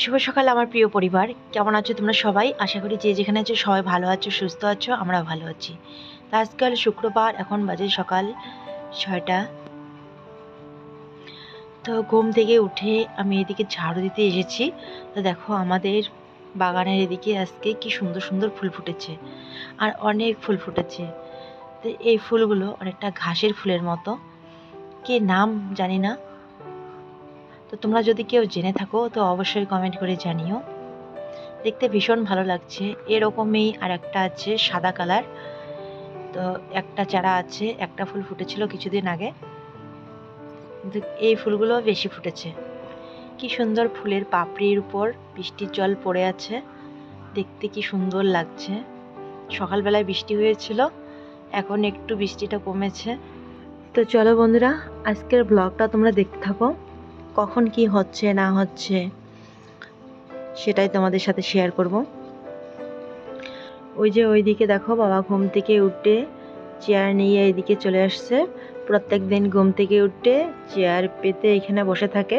শুভ সকাল আমার প্রিয় পরিবার, কেমন আছো তোমরা সবাই? আশা করি যে যেখানে আছো সবাই ভালো আছো, সুস্থ আছো, আমরাও ভালো আছি। তো আজকাল শুক্রবার, এখন বাজে সকাল 6টা। তো ঘুম থেকে উঠে আমি এদিকে ঝাড়ু দিতে এসেছি। তো দেখো আমাদের বাগানের এদিকে আজকে কি সুন্দর সুন্দর ফুল ফুটেছে, আর অনেক ফুল ফুটেছে। তো এই ফুলগুলো অনেকটা ঘাসের ফুলের মতো, কি নাম জানি না। তো তোমরা যদি কেউ জেনে থাকো তো অবশ্যই কমেন্ট করে জানিও। দেখতে ভীষণ ভালো লাগছে। এরকমই আর একটা আছে সাদা কালার। তো একটা চারা আছে, একটা ফুল ফুটেছিল কিছুদিন আগে, কিন্তু এই ফুলগুলো বেশি ফুটেছে। কি সুন্দর ফুলের পাপড়ির উপর বৃষ্টির জল পড়ে আছে, দেখতে কি সুন্দর লাগছে। সকালবেলায় বৃষ্টি হয়েছিল, এখন একটু বৃষ্টিটা কমেছে। তো চলো বন্ধুরা, আজকের ব্লগটা তোমরা দেখতে থাকো। কখন কি হচ্ছে না হচ্ছে সেটাই তোমাদের সাথে শেয়ার করব। ওই যে ওইদিকে দেখো বাবা ঘুম থেকে উঠে চেয়ার নিয়ে এইদিকে চলে আসছে। প্রত্যেক দিন ঘুম থেকে উঠে চেয়ার পেতে এখানে বসে থাকে,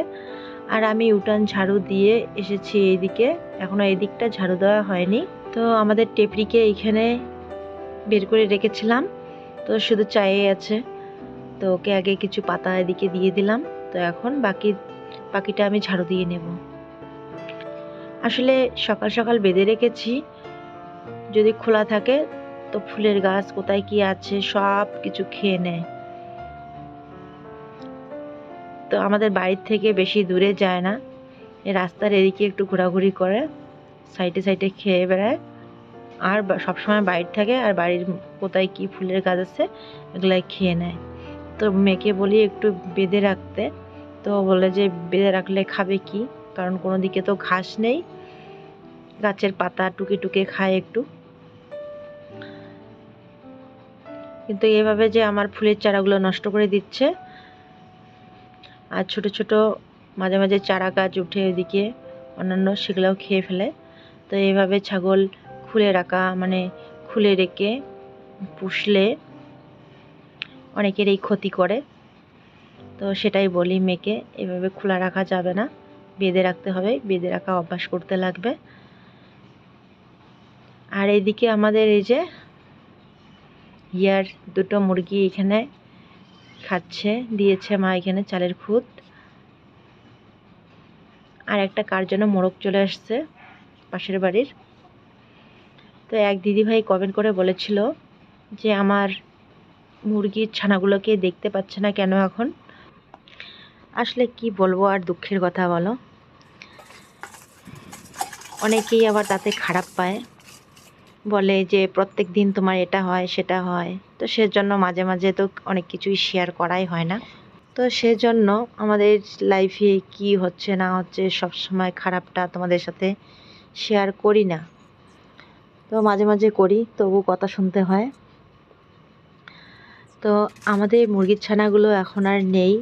আর আমি উঠান ঝাড়ু দিয়ে এসেছি এইদিকে। এখনো এই দিকটা ঝাড়ু দেওয়া হয়নি। তো আমাদের টেপরিকে এইখানে বের করে রেখেছিলাম, তো শুধু চায়ে আছে। তো ওকে আগে কিছু পাতা এদিকে দিয়ে দিলাম। তো এখন বাকিটা আমি ঝাড়ু দিয়ে নেব। আসলে সকাল সকাল বেঁধে রেখেছি, যদি খোলা থাকে তো ফুলের গাছ কোথায় কি আছে সব কিছু খেয়ে নেয়। তো আমাদের বাড়ির থেকে বেশি দূরে যায় না, এই রাস্তার এদিকে একটু ঘোরাঘুরি করে, সাইডে সাইডে খেয়ে বেড়ায়, আর সবসময় বাইরে থাকে, আর বাড়ির কোথায় কি ফুলের গাছ আছে এগুলাই খেয়ে নেয়। তো মেয়েকে বলি একটু বেঁধে রাখতে, তো বলে যে বেঁধে রাখলে খাবে কি, কারণ কোনো দিকে তো ঘাস নেই, গাছের পাতা টুকে টুকে খায় একটু। কিন্তু এভাবে যে আমার ফুলের চারাগুলো নষ্ট করে দিচ্ছে, আর ছোট ছোট মাঝে মাঝে চারা গাছ উঠে ওইদিকে অন্যান্য, সেগুলোও খেয়ে ফেলে। তো এইভাবে ছাগল খুলে রাখা, মানে খুলে রেখে পুষলে অনেকেরই ক্ষতি করে। তো সেটাই বলি মেয়েকে, এভাবে খোলা রাখা যাবে না, বেঁধে রাখতে হবে, বেঁধে রাখা অভ্যাস করতে লাগবে। আর এইদিকে আমাদের এই যে দুটো মুরগি এখানে খাচ্ছে, দিয়েছে মা এখানে চালের খুদ। আর একটা কার জন্য মোরগ চলে আসছে পাশের বাড়ির। তো এক দিদিভাই কমেন্ট করে বলেছিল যে আমার মুরগির ছানাগুলোকে দেখতে পাচ্ছে না কেন এখন। আসলে কি বলবো, আর দুঃখের কথা বলো। অনেকেই আবার তাতে খারাপ পায়, বলে যে প্রত্যেক দিন তোমার এটা হয় সেটা হয়। তো সেজন্য মাঝে মাঝে তো অনেক কিছুই শেয়ার করাই হয় না। তো সেজন্য আমাদের লাইফে কি হচ্ছে না হচ্ছে সব সময় খারাপটা তোমাদের সাথে শেয়ার করি না। তো মাঝে মাঝে করি, তবু কথা শুনতে হয়। তো আমাদের মুরগির ছানাগুলো এখন আর নেই,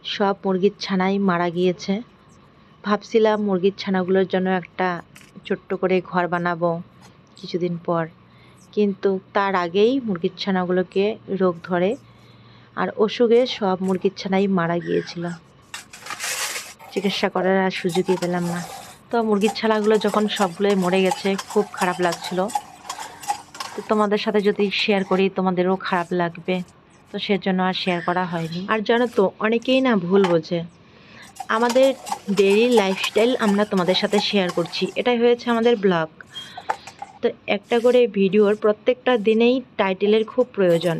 সব মুরগির ছানাই মারা গিয়েছে। ভাবছিলাম মুরগির ছানাগুলোর জন্য একটা ছোট্ট করে ঘর বানাবো কিছুদিন পর, কিন্তু তার আগেই মুরগির ছানাগুলোকে রোগ ধরে, আর অসুখে সব মুরগির ছানাই মারা গিয়েছিল। চিকিৎসা করার আর সুযোগই পেলাম না। তো মুরগির ছানাগুলো যখন সবগুলোই মরে গেছে, খুব খারাপ লাগছিল। তো তোমাদের সাথে যদি শেয়ার করি তোমাদেরও খারাপ লাগবে, তো সেজন্য আর শেয়ার করা হয়নি। আর জানো তো, অনেকেই না ভুল বোঝে। আমাদের ডেইলি লাইফস্টাইল আমরা তোমাদের সাথে শেয়ার করছি, এটাই হয়েছে আমাদের ব্লগ। তো একটা করে ভিডিওর প্রত্যেকটা দিনেই টাইটেলের খুব প্রয়োজন।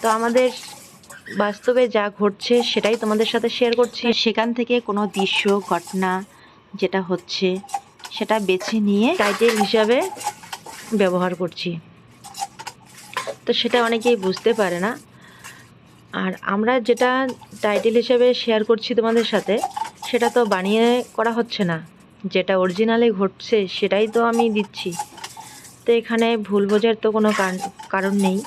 তো আমাদের বাস্তবে যা ঘটছে সেটাই তোমাদের সাথে শেয়ার করছি। সেখান থেকে কোনো দৃশ্য ঘটনা যেটা হচ্ছে সেটা বেছে নিয়ে টাইটেল হিসাবে ব্যবহার করছি। তো সেটা অনেকেই বুঝতে পারে না। আর আমরা যেটা টাইটেল হিসেবে শেয়ার করছি তোমাদের সাথে, সেটা তো বানিয়ে করা হচ্ছে না, যেটা অরিজিনালি ঘটছে সেটাই তো আমি দিচ্ছি। তো এখানে ভুল বোঝার তো কোনো কারণ নেই।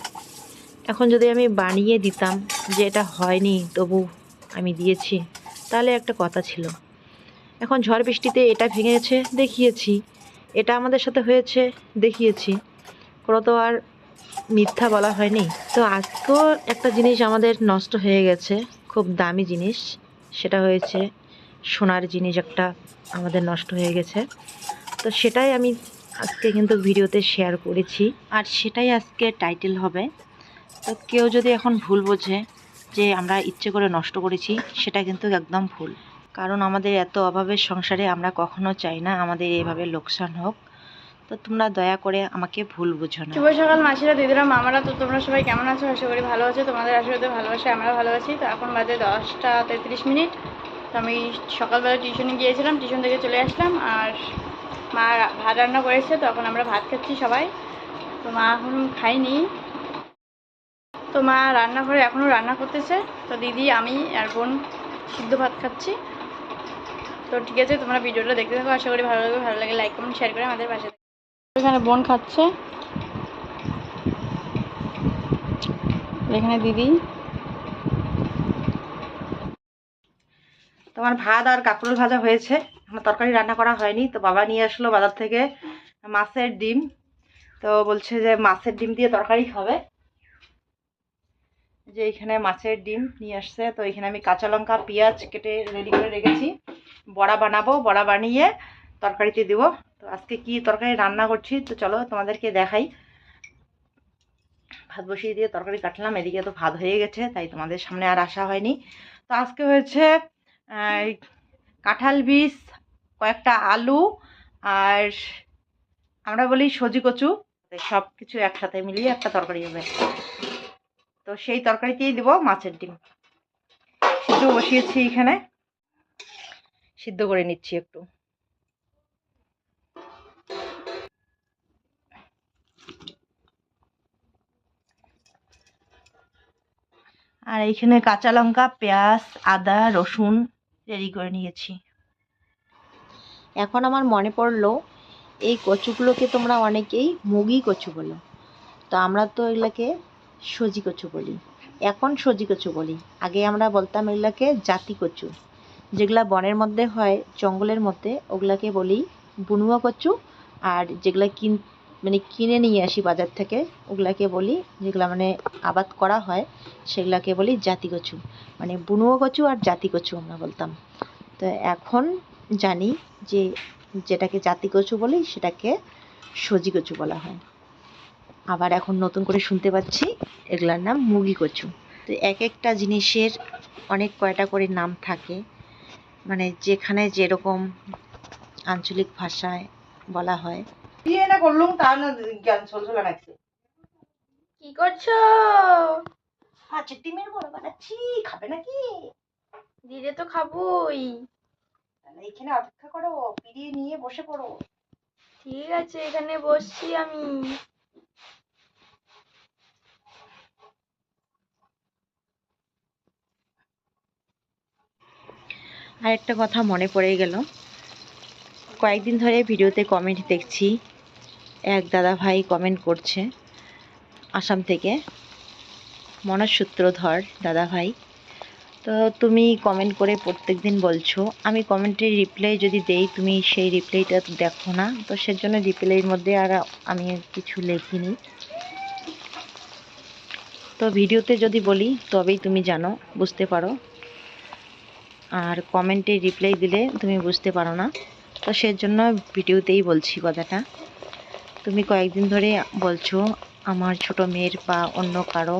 এখন যদি আমি বানিয়ে দিতাম যে এটা হয়নি তবু আমি দিয়েছি, তাহলে একটা কথা ছিল। এখন ঝড় বৃষ্টিতে এটা ভেঙেছে দেখিয়েছি, এটা আমাদের সাথে হয়েছে দেখিয়েছি, কোনো তো আর মিথ্যা বলা হয়নি। তো আজকেও একটা জিনিস আমাদের নষ্ট হয়ে গেছে, খুব দামি জিনিস। সেটা হয়েছে সোনার জিনিস একটা আমাদের নষ্ট হয়ে গেছে। তো সেটাই আমি আজকে কিন্তু ভিডিওতে শেয়ার করেছি, আর সেটাই আজকে টাইটেল হবে। তো কেউ যদি এখন ভুল বোঝে যে আমরা ইচ্ছে করে নষ্ট করেছি, সেটা কিন্তু একদম ভুল। কারণ আমাদের এত অভাবের সংসারে আমরা কখনো চাই না আমাদের এভাবে লোকসান হোক। তো তোমরা দয়া করে আমাকে ভুল বুঝো না। শুভ সকাল মাসিরা, দিদিরা, মামারা। তো তোমরা সবাই কেমন আছো? আশা করি ভালো আছো। তোমাদের আশীর্বাদে ভালোবাসে আমরা ভালো আছি। তো এখন বাজে 10টা 33 মিনিট। তো আমি সকালবেলা টিউশনে গিয়েছিলাম, টিউশন থেকে চলে আসলাম। আর মা ভাত রান্না করেছে, তো এখন আমরা ভাত খাচ্ছি সবাই। তো মা এখন খাইনি, তো মা রান্নাঘরে এখনও রান্না করতেছে। তো দিদি, আমি আর বোন সিদ্ধ ভাত খাচ্ছি। তো ঠিক আছে, তোমরা ভিডিওটা দেখতে থাকো। আশা করি ভালো লাগবে। ভালো লাগে লাইক কমেন্ট শেয়ার করে আমাদের পাশে। এখানে বোন খাচ্ছে, এখানে দিদি। তোমার ভাত আর কাঁকরোল ভাজা হয়েছে, আমার তরকারি রান্না করা হয়নি। তো বাবা নিয়ে আসলো বাজার থেকে মাছের ডিম। তো বলছে যে মাছের ডিম দিয়ে তরকারি খাবে। যে এখানে মাছের ডিম নিয়ে আসছে। তো এখানে আমি কাঁচা লঙ্কা পেঁয়াজ কেটে রেডি করে রেখেছি। বড়া বানাবো, বড়া বানিয়ে তরকারিতে দেবো। তো আজকে কি তরকারি রান্না করছি তো চলো তোমাদেরকে দেখাই। ভাত বসিয়ে দিয়ে তরকারি কাটলাম, এদিকে তো ভাত হয়ে গেছে, তাই তোমাদের সামনে আর আসা হয়নি। তো আজকে হয়েছে কাঁঠাল বীজ, কয়েকটা আলু, আর আমরা বলি সজি কচু, সব কিছু একসাথে মিলিয়ে একটা তরকারি হবে। তো সেই তরকারিতেই দেবো মাছের ডিম। সিদ্ধ বসিয়েছি, এখানে সিদ্ধ করে নিচ্ছি একটু। আর এইখানে কাঁচা লঙ্কা পেঁয়াজ আদা রসুন রেডি করে নিয়েছি। এখন আমার মনে পড়লো, এই কচুগুলোকে তোমরা অনেকেই মুগি কচু বলো, তো আমরা তো এগুলাকে সজি কচু বলি। এখন সজি কচু বলি, আগে আমরা বলতাম এগুলাকে জাতি কচু। যেগুলা বনের মধ্যে হয়, জঙ্গলের মধ্যে, ওগুলাকে বলি বুনুয়া কচু। আর যেগুলা কিনে নিয়ে আসি বাজার থেকে, ওগুলাকে বলি, যেগুলা মানে আবাদ করা হয়, সেগুলাকে বলি জাতি কচু। মানে বুনুয়া কচু আর জাতি কচু আমরা বলতাম। তো এখন জানি যে যেটাকে জাতি কচু বলি সেটাকে সজি কচু বলা হয়। আবার এখন নতুন করে শুনতে পাচ্ছি এগুলার নাম মুগি কচু। তো এক একটা জিনিসের অনেক কয়টা করে নাম থাকে, মানে যেখানে যেরকম আঞ্চলিক ভাষায় বলা হয়। কি করছো? মাছের ডিমের বড়া বানাচ্ছি, খাবে নাকি? দিদি তো খাবোই। তাহলে এখানে অপেক্ষা করো, পিড়িয়ে নিয়ে বসে পড়ো। ঠিক আছে, এখানে বসছি আমি। আর একটা কথা মনে পড়ে গেল, কয়েকদিন ধরে ভিডিওতে কমেন্ট দেখছি, এক দাদা ভাই কমেন্ট করছে আসাম থেকে, মনোজ সূত্রধর দাদা ভাই। তো তুমি কমেন্ট করে প্রত্যেক দিন বলছো, আমি কমেন্টের রিপ্লাই যদি দেই তুমি সেই রিপ্লাইটা দেখো না, তো সেজন্য রিপ্লাইয়ের মধ্যে আর আমি কিছু লিখিনি। তো ভিডিওতে যদি বলি তবেই তুমি জানো, বুঝতে পারো, আর কমেন্টে রিপ্লাই দিলে তুমি বুঝতে পারো না। তো সেজন্য ভিডিওতেই বলছি কথাটা। তুমি কয়েকদিন ধরে বলছো আমার ছোট মেয়ের বা অন্য কারো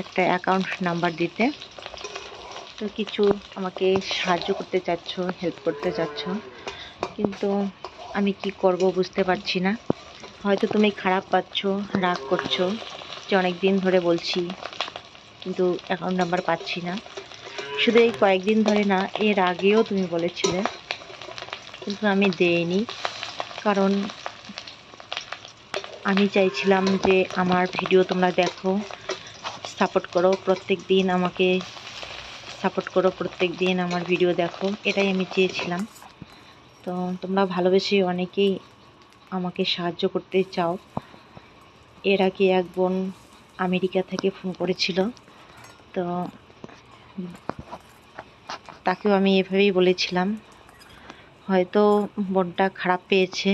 একটা অ্যাকাউন্ট নাম্বার দিতে। তো কিছু আমাকে সাহায্য করতে চাচ্ছ, হেল্প করতে চাচ্ছ, কিন্তু আমি কি করব বুঝতে পারছি না। হয়তো তুমি খারাপ পাচ্ছ, রাগ করছো যে অনেক দিন ধরে বলছি কিন্তু অ্যাকাউন্ট নাম্বার পাচ্ছি না। শুধু এই কয়েকদিন ধরে না, এর আগেও তুমি বলেছিলে, কিন্তু আমি দেইনি। কারণ আমি চাইছিলাম যে আমার ভিডিও তোমরা দেখো, সাপোর্ট করো, প্রত্যেক দিন আমাকে সাপোর্ট করো, প্রত্যেক দিন আমার ভিডিও দেখো, এটাই আমি চেয়েছিলাম। তো তোমরা ভালোবেসে অনেকেই আমাকে সাহায্য করতে চাও। এর আগে এক বোন আমেরিকা থেকে ফোন করেছিল, তো তাকেও আমি এভাবেই বলেছিলাম। হয়তো বোনটা খারাপ পেয়েছে।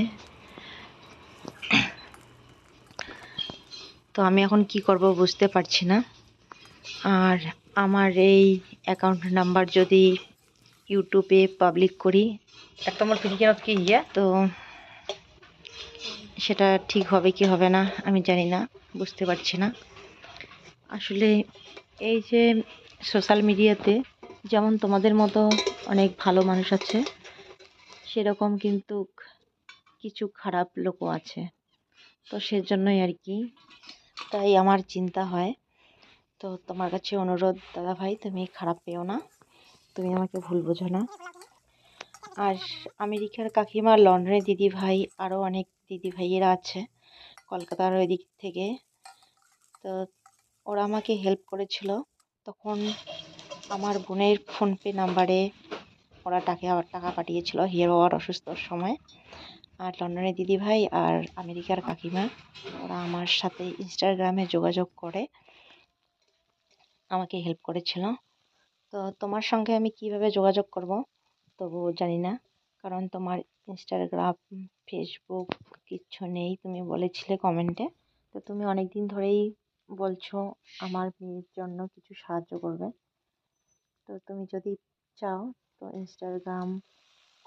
তো আমি এখন কি করব বুঝতে পারছি না। আর আমার এই অ্যাকাউন্ট নাম্বার যদি ইউটিউবে পাবলিক করি, একটা মোর ফিজিক্যালত কি ইয়ে তো সেটা ঠিক হবে কি হবে না আমি জানি না, বুঝতে পারছি না। আসলে এই যে সোশ্যাল মিডিয়াতে যেমন তোমাদের মতো অনেক ভালো মানুষ আছে, সেরকম কিন্তু কিছু খারাপ লোকও আছে। তো সেজন্যই আর কি, তাই আমার চিন্তা হয়। তো তোমার কাছে অনুরোধ দাদা ভাই, তুমি খারাপ পেও না, তুমি আমাকে ভুল বোঝো না। আর আমেরিকার কাকিমা, লন্ডনের দিদি ভাই, আরও অনেক দিদি ভাইয়েরা আছে কলকাতার ওই দিক থেকে। তো ওরা আমাকে হেল্প করেছিল। তখন আমার বোনের ফোনপে নাম্বারে ওরা টাকা পাঠিয়েছিল হিয়ার বাবার অসুস্থর সময়। আর লন্ডনের দিদি ভাই আর আমেরিকার কাকিমা, ওরা আমার সাথে ইনস্টাগ্রামে যোগাযোগ করে আমাকে হেল্প করেছিল। তো তোমার সঙ্গে আমি কিভাবে যোগাযোগ করব তবুও জানি না, কারণ তোমার ইনস্টাগ্রাম, ফেসবুক কিচ্ছু নেই, তুমি বলেছিলে কমেন্টে। তো তুমি অনেক দিন ধরেই বলছো আমার মেয়ের জন্য কিছু সাহায্য করবে। তো তুমি যদি চাও তো ইনস্টাগ্রাম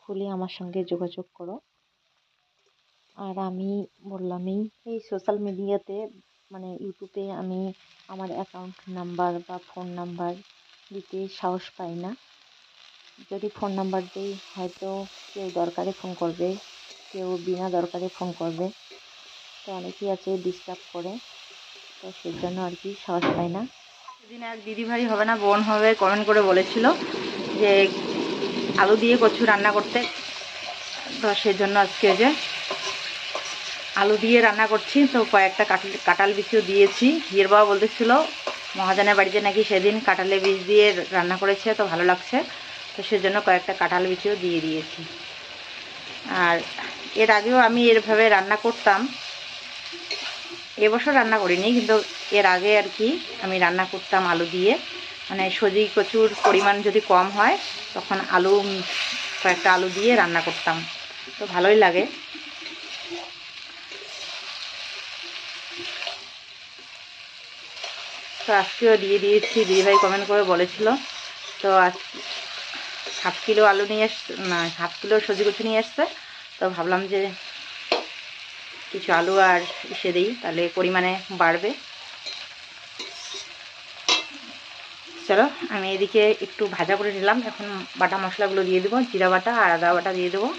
খুলে আমার সঙ্গে যোগাযোগ করো। আর আমি বললামই, এই সোশ্যাল মিডিয়াতে মানে ইউটিউবে আমি আমার অ্যাকাউন্ট নাম্বার বা ফোন নাম্বার দিতে সাহস পাই না। যদি ফোন নাম্বার দিই হয়তো কেউ দরকারে ফোন করবে, কেউ বিনা দরকারে ফোন করবে, তো অনেকেই আছে ডিস্টার্ব করে, তো সেই জন্য আর কি সাহস পাই না। সেদিন এক দিদি ভাই হবে না বোন হবে কমেন্ট করে বলেছিল যে আলু দিয়ে কচু রান্না করতে। তো সেজন্য আজকে যে আলু দিয়ে রান্না করছি, তো কয়েকটা কাঁঠাল বিচিও দিয়েছি। হিয়ের বাবা বলতেছিল মহাজনের বাড়িতে নাকি সেদিন কাঁঠালের বীজ দিয়ে রান্না করেছে, তো ভালো লাগছে, তো সেজন্য কয়েকটা কাঁঠাল বিচিও দিয়ে দিয়েছি। আর এর আগেও আমি এভাবে রান্না করতাম, এবছর রান্না করিনি, কিন্তু এর আগে আর কি আমি রান্না করতাম আলু দিয়ে, মানে সজি কচুর পরিমাণ যদি কম হয় তখন কয়েকটা আলু দিয়ে রান্না করতাম, তো ভালোই লাগে। তো আজকেও দিয়ে দিয়েছি, দিদিভাই কমেন্ট করে বলেছিল। তো আজ হাফ কিলো আলু নিয়ে না হাফ কিলো সজি কচু নিয়ে এসছে, তো ভাবলাম যে কিছু আলু আর এসে দিই, তাহলে পরিমাণে বাড়বে। চলো আমি এদিকে একটু ভাজা করে নিলাম, এখন বাটা মশলাগুলো দিয়ে দেবো, জিরা বাটা আর আদা বাটা দিয়ে দেবো।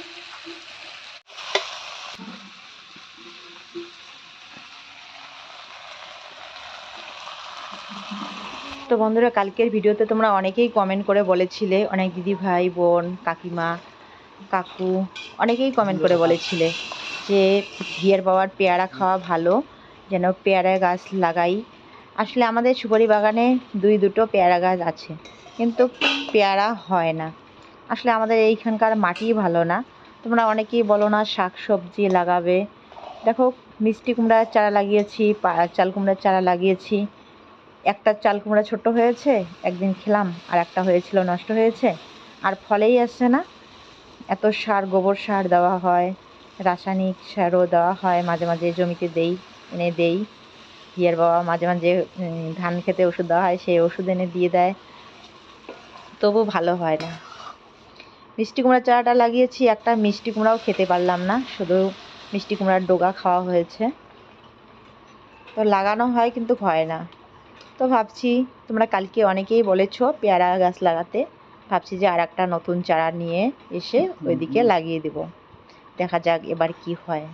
তো বন্ধুরা, কালকের ভিডিওতে তোমরা অনেকেই কমেন্ট করে বলেছিলে, অনেক দিদি ভাই, বোন, কাকিমা, কাকু অনেকেই কমেন্ট করে বলেছিলে যে হিয়ার বাবার পেয়ারা খাওয়া ভালো, যেন পেয়ারা গাছ লাগাই। আসলে আমাদের সুপারি বাগানে দুটো পেয়ারা গাছ আছে, কিন্তু পেয়ারা হয় না। আসলে আমাদের এইখানকার মাটি ভালো না। তোমরা অনেকেই বলো না শাক সবজি লাগাবে। দেখো, মিষ্টি কুমড়ার চারা লাগিয়েছি, চাল কুমড়ার চারা লাগিয়েছি। একটা চাল কুমড়া ছোট্ট হয়েছে, একদিন খেলাম, আর একটা হয়েছিল নষ্ট হয়েছে, আর ফলেই আসছে না। এত সার, গোবর সার দেওয়া হয়, রাসায়নিক সারও দেওয়া হয়, মাঝে মাঝে জমিতে এনে দেই। হিয়ার বাবা মাঝে মাঝে ধান খেতে ওষুধ দেওয়া হয়, সেই ওষুধ এনে দিয়ে দেয়, তবু ভালো হয় না। মিষ্টি কুমড়ার চারাটা লাগিয়েছি, একটা মিষ্টি কুমড়াও খেতে পারলাম না, শুধু মিষ্টি কুমড়ার ডগা খাওয়া হয়েছে। তো লাগানো হয় কিন্তু হয় না। তো ভাবছি, তোমরা কালকে অনেকেই বলেছো পেয়ারা গাছ লাগাতে, ভাবছি যে আর একটা নতুন চারা নিয়ে এসে ওইদিকে লাগিয়ে দেব, দেখা যাক এবার কি হয়।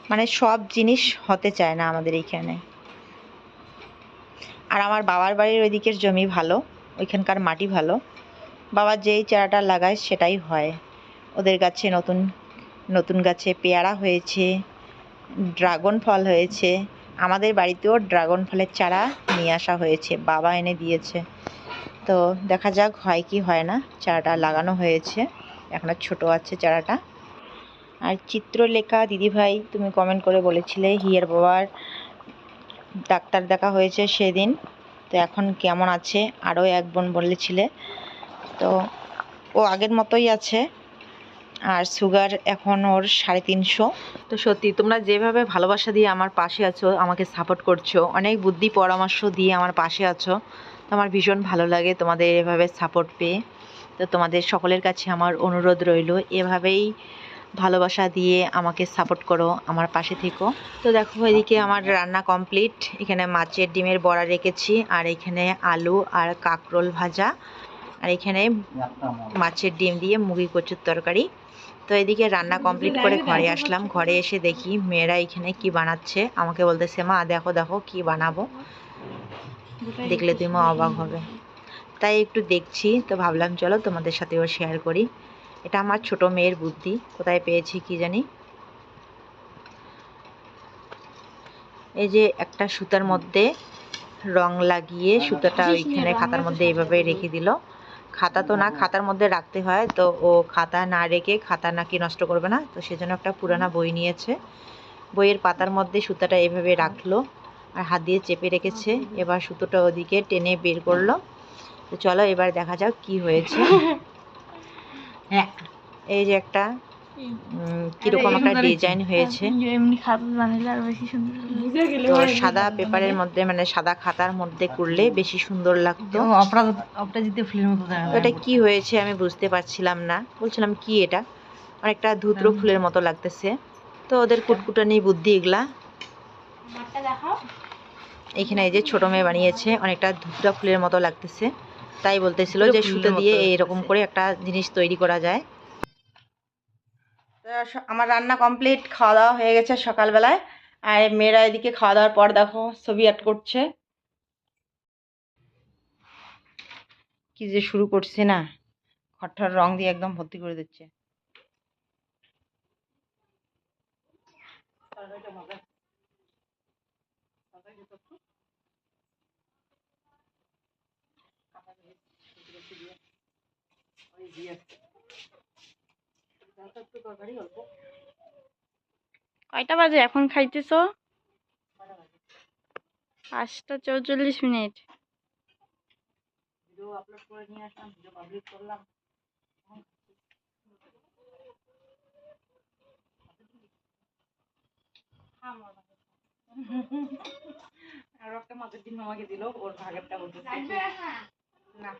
মানে সব জিনিস হতে চায় না আমাদের এইখানে। আর আমার বাবার বাড়ির ওইদিকের জমি ভালো, ওইখানকার মাটি ভালো, বাবা যেই চারাটা লাগায় সেটাই হয়। ওদের গাছে নতুন নতুন গাছে পেয়ারা হয়েছে, ড্রাগন ফল হয়েছে। আমাদের বাড়িতেও ড্রাগন ফলের চারা নিয়ে আসা হয়েছে, বাবা এনে দিয়েছে। তো দেখা যাক হয় কি হয় না। চারাটা লাগানো হয়েছে, এখনও ছোট আছে চারাটা। আর চিত্রলেখা দিদিভাই, তুমি কমেন্ট করে বলেছিলে হিয়ার বাবার ডাক্তার দেখা হয়েছে সেদিন, তো এখন কেমন আছে। আরও এক বোন বলেছিলে, তো ও আগের মতোই আছে, আর সুগার এখন ওর 350। তো সত্যি তোমরা যেভাবে ভালোবাসা দিয়ে আমার পাশে আছো, আমাকে সাপোর্ট করছো, অনেক বুদ্ধি পরামর্শ দিয়ে আমার পাশে আছো, তো আমার ভীষণ ভালো লাগে তোমাদের এভাবে সাপোর্ট পেয়ে। তো তোমাদের সকলের কাছে আমার অনুরোধ রইল, এভাবেই ভালোবাসা দিয়ে আমাকে সাপোর্ট করো, আমার পাশে থেকো। তো দেখো এদিকে আমার রান্না কমপ্লিট। এখানে মাছের ডিমের বড়া রেখেছি, আর এখানে আলু আর কাঁকরোল ভাজা, আর এখানে মাছের ডিম দিয়ে মুগি কচুর তরকারি। তো এদিকে রান্না কমপ্লিট করে ঘরে আসলাম। ঘরে এসে দেখি মেয়েরা এখানে কি বানাচ্ছে। আমাকে বলতেছে, মা দেখো দেখো কি বানাবো, দেখলে তুমি অবাক হবে। তাই একটু দেখছি, তো ভাবলাম চলো তোমাদের সাথেও শেয়ার করি। এটা আমার ছোট মেয়ের বুদ্ধি, কোথায় পেয়েছি কি জানি। এই যে একটা সুতার মধ্যে রং লাগিয়ে সুতাটা ওইখানে খাতার মধ্যে এইভাবে রেখে দিল। খাতা তো না, খাতার মধ্যে রাখতে হয়, তো ও খাতা না রেখে, খাতা নাকি নষ্ট করবে না, তো সেজন্য একটা পুরানা বই নিয়েছে, বইয়ের পাতার মধ্যে সুতাটা এভাবে রাখলো আর হাত দিয়ে চেপে রেখেছে। এবার সুতোটা ওদিকে টেনে বের করলো। তো চলো এবার দেখা যাক কি হয়েছে। এই যে একটা কিরকম একটা ডিজাইন হয়েছে। তো সাদা পেপারের মধ্যে, মানে সাদা খাতার মধ্যে করলে বেশি সুন্দর লাগতো। এটা কি হয়েছে আমি বুঝতে পারছিলাম না, বলছিলাম কি এটা, অনেকটা ধুত্র ফুলের মতো লাগতেছে। তো ওদের কুটকুটানি বুদ্ধি এগুলা। এখানে এই যে ছোট মেয়ে বানিয়েছে, অনেকটা ধুতরা ফুলের মতো লাগতেছে, তাই বলতেছিল যে সুতো দিয়ে এরকম করে একটা জিনিস তৈরি করা যায়। আমার রান্না কমপ্লিট, খাওয়া দাওয়া হয়ে গেছে সকালবেলায়। আর মেয়েরা এদিকে খাওয়া দাওয়ার পর দেখো ছবি আর্ট করছে। কি যে শুরু করছে না, খট্টার রং দিয়ে একদম ভর্তি করে দিচ্ছে। কয়টা বাজে এখন খাইতেছো? 5:44। ভিডিও আপলোড করে নিয়ে আসলাম, ভিডিও পাবলিশ করলাম। আর একটা মাছের ডিম আমাকে দিল, ওর ভাগেরটা বলতে না।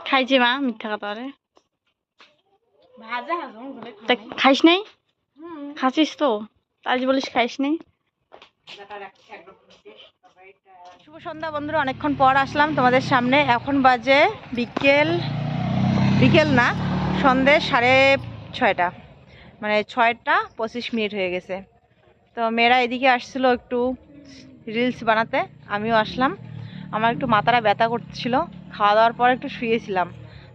খাইছি মা, মিথ্যা কথা বলে। তা খাইস নাই? খাচ্ছিস তো, আজ বলিস খাইস নাই। শুভ সন্ধ্যা বন্ধুরা, অনেকক্ষণ পর আসলাম তোমাদের সামনে। এখন বাজে বিকেল না, সন্ধে 6:30, মানে 6:25 হয়ে গেছে। তো মেয়েরা এদিকে আসছিলো একটু রিলস বানাতে, আমিও আসলাম। আমার একটু মাথাটা ব্যথা করছিল, খাওয়া দাওয়ার পর একটু শুয়েছিলাম।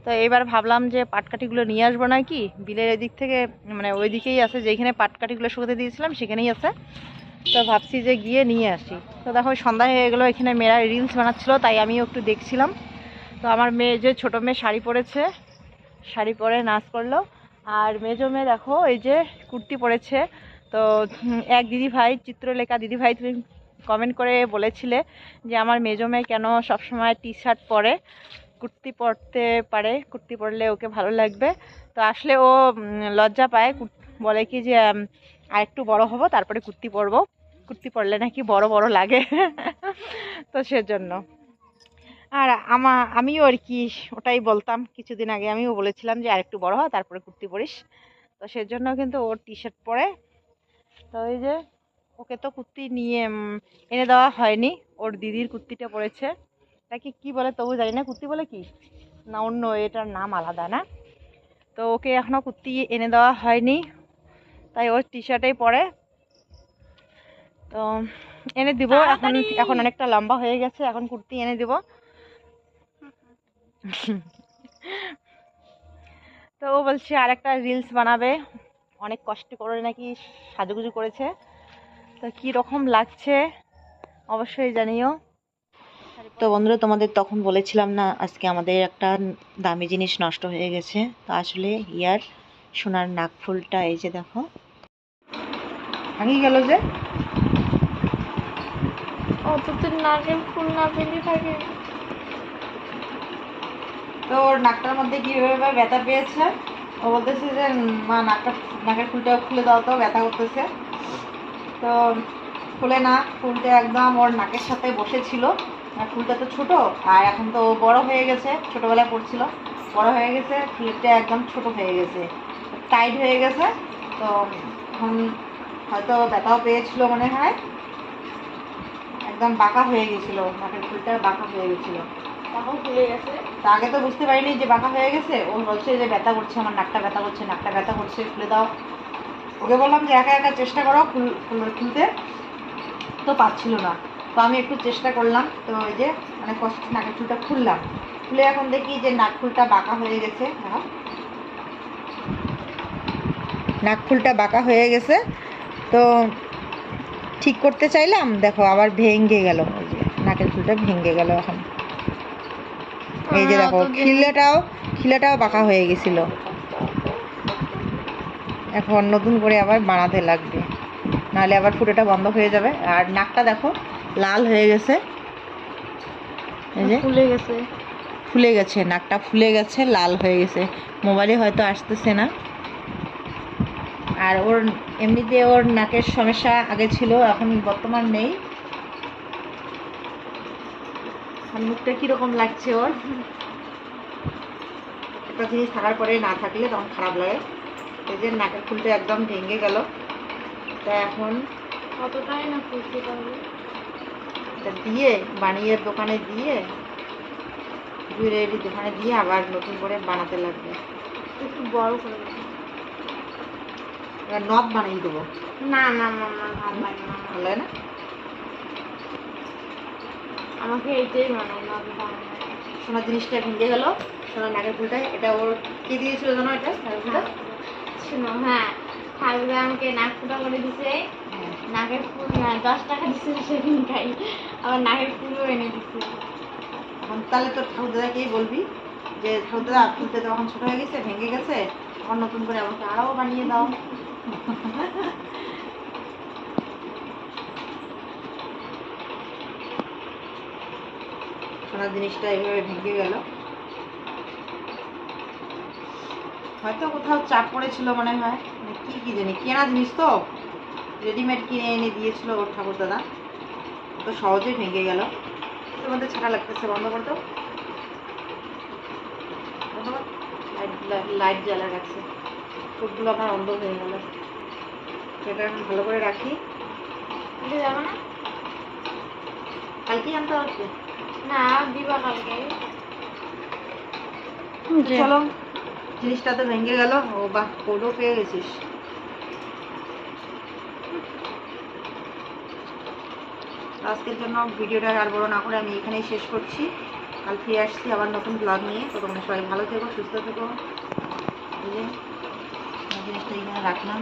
তো এবার ভাবলাম যে পাটকাঠিগুলো নিয়ে আসবো নাকি, বিলের এদিক থেকে, মানে ওই দিকেই আছে, যেখানে পাটকাঠিগুলো শুকোতে দিয়েছিলাম সেখানেই আছে। তো ভাবছি যে গিয়ে নিয়ে আসি। তো দেখো সন্ধ্যা হয়ে গেলো, এখানে মেয়েরা রিলস বানাচ্ছিলো, তাই আমিও একটু দেখছিলাম। তো আমার মেয়ে, যে ছোটো মেয়ে শাড়ি পরেছে, শাড়ি পরে নাচ করলো। আর মেজো মেয়ে দেখো এই যে কুর্তি পরেছে। তো এক দিদি ভাই, চিত্রলেখা দিদি ভাই, তুমি কমেন্ট করে বলেছিলে যে আমার মেজো মেয়ে কেন সবসময় টি শার্ট পরে, কুর্তি পরতে পারে, কুর্তি পরলে ওকে ভালো লাগবে। তো আসলে ও লজ্জা পায়, বলে কি যে আর একটু বড় হব তারপরে কুর্তি পরবো, কুর্তি পরলে নাকি বড় বড় লাগে। তো সেজন্য। আর আমিও আর কি ওটাই বলতাম, কিছুদিন আগে আমিও বলেছিলাম যে আরেকটু বড় হয় তারপরে কুর্তি পরিস। তো সেজন্য কিন্তু ওর টি শার্ট পরে। তো এই যে ওকে তো কুর্তি নিয়ে এনে দেওয়া হয়নি, ওর দিদির কুর্তিটা পরেছে। তাকে কি বলে তবু জানি না, কুর্তি বলে কি না অন্য, এটার নাম আলাদা না। তো ওকে এখনো কুর্তি এনে দেওয়া হয়নি, তাই ওর টি শার্টেই পরে। তো এনে দিব, এখন অনেকটা লম্বা হয়ে গেছে, এখন কুর্তি এনে দিব। তো ও বলছে আর একটা রিলস বানাবে, অনেক কষ্ট করে নাকি সাজুগুজু করেছে। তো কি রকম লাগছে অবশ্যই জানিও। তো বন্ধুরা, তোমাদের তখন বলেছিলাম না আজকে আমাদের একটা দামি জিনিস নষ্ট হয়ে গেছে। তো আসলে ইয়ার সোনার নাকফুলটা এই যে দেখো ভাঙিয়ে গেল যে। অতদিন নাকের ফুল না ভেঙে থাকে। তো ওর নাকটার মধ্যে কীভাবে ব্যথা পেয়েছে, ও বলতেছে যে মা নাকের ফুলটা খুলে দাও, তো ব্যথা করতেছে। তো খুলে না, ফুলটা একদম ওর নাকের সাথে বসেছিল। আর ফুলটা তো ছোট, আর এখন তো ও বড় হয়ে গেছে, ছোটবেলায় পড়ছিল, বড় হয়ে গেছে, ফুলটা একদম ছোট হয়ে গেছে, টাইট হয়ে গেছে। তো এখন হয়তো ব্যথাও পেয়েছিল মনে হয়, একদম বাঁকা হয়ে গেছিল, নাকের ফুলটা বাঁকা হয়ে গেছিল। তখন খুলে গেছে। তা আগে তো বুঝতে পারিনি যে বাঁকা হয়ে গেছে। ও বলছে যে ব্যথা করছে, আমার নাকটা ব্যথা করছে, নাকটা ব্যথা করছে, খুলে দাও। ওকে বললাম যে একা একা চেষ্টা করো খুলতে, তো পারছিল না। তো আমি একটু চেষ্টা করলাম, তো ওই যে মানে কষ্ট নাকের ফুলটা খুললাম, খুলে এখন দেখি যে নাক ফুলটা বাঁকা হয়ে গেছে। নাক ফুলটা বাঁকা হয়ে গেছে। তো ঠিক করতে চাইলাম, দেখো আবার ভেঙে গেল, ওই যে নাকের ফুলটা ভেঙে গেল এখন। এই যে দেখো খিলেটাও বাঁকা হয়ে গেছিল, এখন নতুন করে আবার বানাতে লাগবে, নাহলে আবার ফুটোটা বন্ধ হয়ে যাবে। আর নাকটা দেখো লাল হয়ে গেছে, এই যে ফুলে গেছে, নাকটা ফুলে গেছে, লাল হয়ে গেছে। মোবাইলে হয়তো আসতেছে না। আর ওর এমনিতে ওর নাকের সমস্যা আগে ছিল, এখন বর্তমান নেই। মুখটা কীরকম লাগছে ওর, একটা জিনিস থাকার পরে না থাকলে তখন খারাপ লাগে। এই যে নাকের ফুলটা একদম ভেঙে গেল। তা এখন কতটাই না খুলতে পারবে, এটা দিয়ে বানিয়ে দোকানে দিয়ে, জুয়েলারি দোকানে দিয়ে আবার নতুন করে বানাতে লাগবে। একটু বড় করে দেবো। এবার নব বানিয়ে দেবো। না না মামা, ভালো লাগে না, ভালো লাগে না? আমাকে এইটাই বানাই না। সোনার জিনিসটা ভেঙে গেল, সোনার নাকের ফুলটা। এটা ওর কে দিয়েছিল জানো? এটা ফুলটা শোনো, হ্যাঁ ঠাকুর আমাকে নাক ফুটা করে দিছে, নাকের ফুল 10 টাকা দিচ্ছে সেদিনটাই, আবার নাকের ফুলও এনে দিচ্ছে। এখন তাহলে তো ঠাকুর দাদাকেই বলবি যে ঠাকুর দাদা ফুলটা তো এখন ছোট হয়ে গেছে, ভেঙে গেছে, এখন নতুন করে আমাকে আরও বানিয়ে দাও। সোনার জিনিসটা এইভাবে ভেঙে গেল, হয়তো কোথাও চাপ পড়েছিল মনে হয়, মানে কি জানি, কেনা জিনিস তো, রেডিমেড কিনে এনে দিয়েছিল ওর ঠাকুর দাদা, তো সহজেই ভেঙে গেল। এর মধ্যে ছাড়া লাগতেছে, বন্ধ করে দাও, লাইট জ্বালা রাখছে, ফুটগুলো আমার অন্ধ হয়ে গেল। সেটা এখন ভালো করে রাখি। যাবো না, কালকেই আনতে আসবে? না দিবা কালকে। চলো, জিনিসটা তো ভেঙে গেল। ও বাহ, কোডও পেয়ে গেছিস। আজকের জন্য ভিডিওটা আর বড় না করে আমি এখানেই শেষ করছি। কাল ফিরে আসছি আবার নতুন ব্লগ নিয়ে। তো তোমরা সবাই ভালো থেকো, সুস্থ থেকো। এই যে জিনিসটা এখানে রাখলাম।